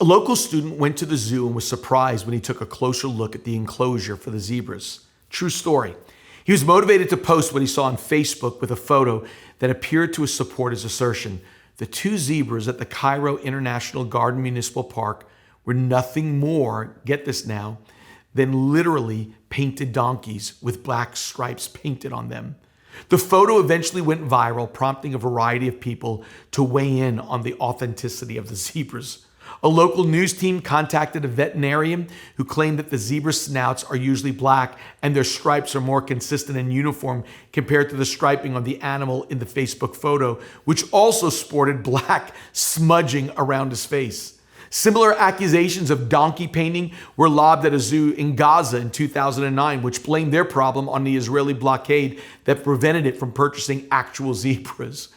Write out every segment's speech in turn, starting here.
A local student went to the zoo and was surprised when he took a closer look at the enclosure for the zebras. True story. He was motivated to post what he saw on Facebook with a photo that appeared to support his assertion. The two zebras at the Cairo International Garden Municipal Park were nothing more, get this now, than literally painted donkeys with black stripes painted on them. The photo eventually went viral, prompting a variety of people to weigh in on the authenticity of the zebras. A local news team contacted a veterinarian who claimed that the zebra snouts are usually black and their stripes are more consistent and uniform compared to the striping on the animal in the Facebook photo, which also sported black smudging around his face. Similar accusations of donkey painting were lobbed at a zoo in Gaza in 2009, which blamed their problem on the Israeli blockade that prevented it from purchasing actual zebras.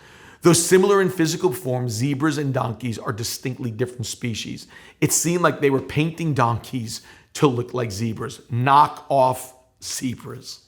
Though similar in physical form, zebras and donkeys are distinctly different species. It seemed like they were painting donkeys to look like zebras. Knock off zebras.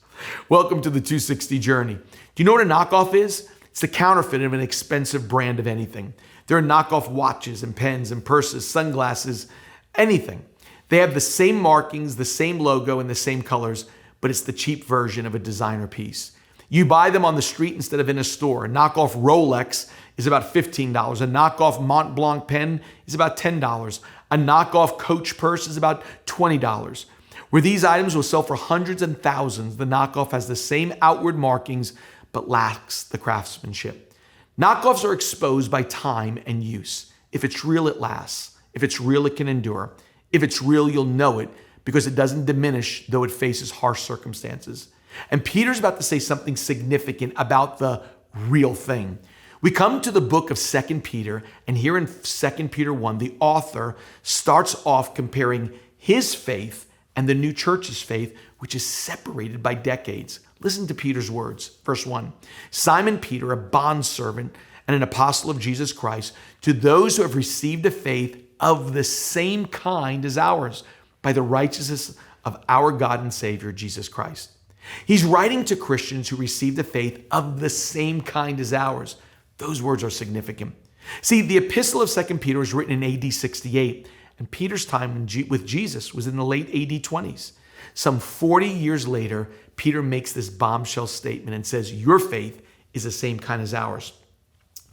Welcome to the 260 Journey. Do you know what a knockoff is? It's the counterfeit of an expensive brand of anything. There are knockoff watches and pens and purses, sunglasses, anything. They have the same markings, the same logo, and the same colors, but it's the cheap version of a designer piece. You buy them on the street instead of in a store. A knockoff Rolex is about $15. A knockoff Mont Blanc pen is about $10. A knockoff Coach purse is about $20. Where these items will sell for hundreds and thousands, the knockoff has the same outward markings but lacks the craftsmanship. Knockoffs are exposed by time and use. If it's real, it lasts. If it's real, it can endure. If it's real, you'll know it because it doesn't diminish, though it faces harsh circumstances. And Peter's about to say something significant about the real thing. We come to the book of 2 Peter, and here in 2 Peter 1, the author starts off comparing his faith and the new church's faith, which is separated by decades. Listen to Peter's words. Verse 1, Simon Peter, a bondservant and an apostle of Jesus Christ, to those who have received a faith of the same kind as ours, by the righteousness of our God and Savior, Jesus Christ. He's writing to Christians who received a faith of the same kind as ours. Those words are significant. See, the epistle of 2 Peter was written in AD 68, and Peter's time with Jesus was in the late AD 20s. Some 40 years later, Peter makes this bombshell statement and says, your faith is the same kind as ours.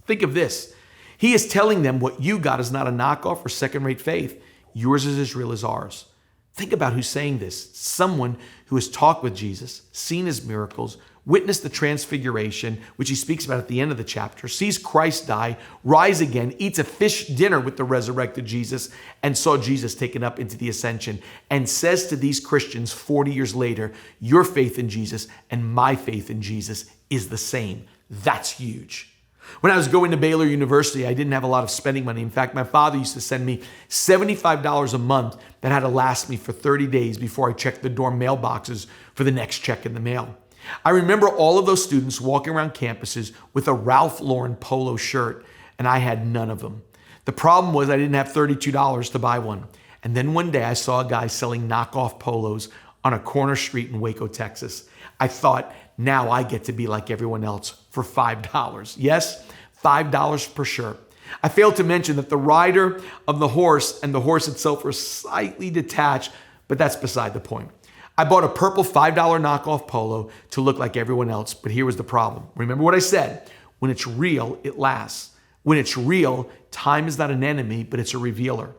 Think of this. He is telling them what you got is not a knockoff or second-rate faith. Yours is as real as ours. Think about who's saying this. Someone who has talked with Jesus, seen his miracles, witnessed the transfiguration, which he speaks about at the end of the chapter, sees Christ die, rise again, eats a fish dinner with the resurrected Jesus, and saw Jesus taken up into the ascension, and says to these Christians 40 years later, your faith in Jesus and my faith in Jesus is the same. That's huge. When I was going to Baylor University, I didn't have a lot of spending money. In fact, my father used to send me $75 a month that had to last me for 30 days before I checked the dorm mailboxes for the next check in the mail. I remember all of those students walking around campuses with a Ralph Lauren polo shirt, and I had none of them. The problem was I didn't have $32 to buy one. And then one day I saw a guy selling knockoff polos on a corner street in Waco, Texas. I thought, now I get to be like everyone else for $5. Yes, $5 per shirt. I failed to mention that the rider of the horse and the horse itself were slightly detached, but that's beside the point. I bought a purple $5 knockoff polo to look like everyone else, but here was the problem. Remember what I said, when it's real, it lasts. When it's real, time is not an enemy, but it's a revealer.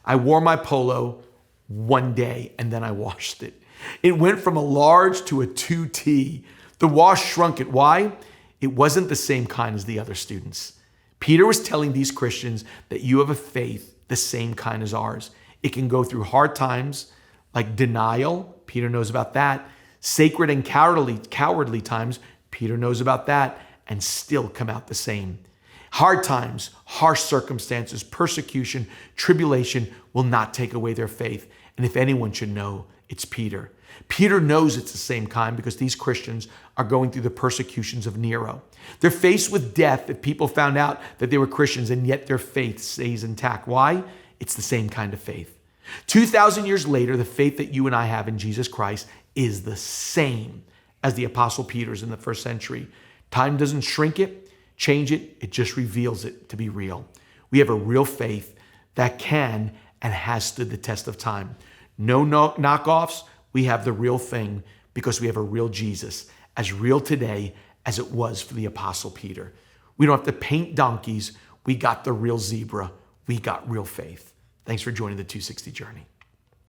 I wore my polo one day and then I washed it. It went from a large to a 2T. The wash shrunk it. Why? It wasn't the same kind as the other students. Peter was telling these Christians that you have a faith the same kind as ours. It can go through hard times like denial. Peter knows about that. Sacred and cowardly times. Peter knows about that, and still come out the same. Hard times, harsh circumstances, persecution, tribulation will not take away their faith. And if anyone should know, it's Peter. Peter knows it's the same kind because these Christians are going through the persecutions of Nero. They're faced with death if people found out that they were Christians, and yet their faith stays intact. Why? It's the same kind of faith. 2,000 years later, the faith that you and I have in Jesus Christ is the same as the Apostle Peter's in the first century. Time doesn't shrink it, change it. It just reveals it to be real. We have a real faith that can and has stood the test of time. No knockoffs. We have the real thing because we have a real Jesus, as real today as it was for the Apostle Peter. We don't have to paint donkeys. We got the real zebra. We got real faith. Thanks for joining the 260 Journey.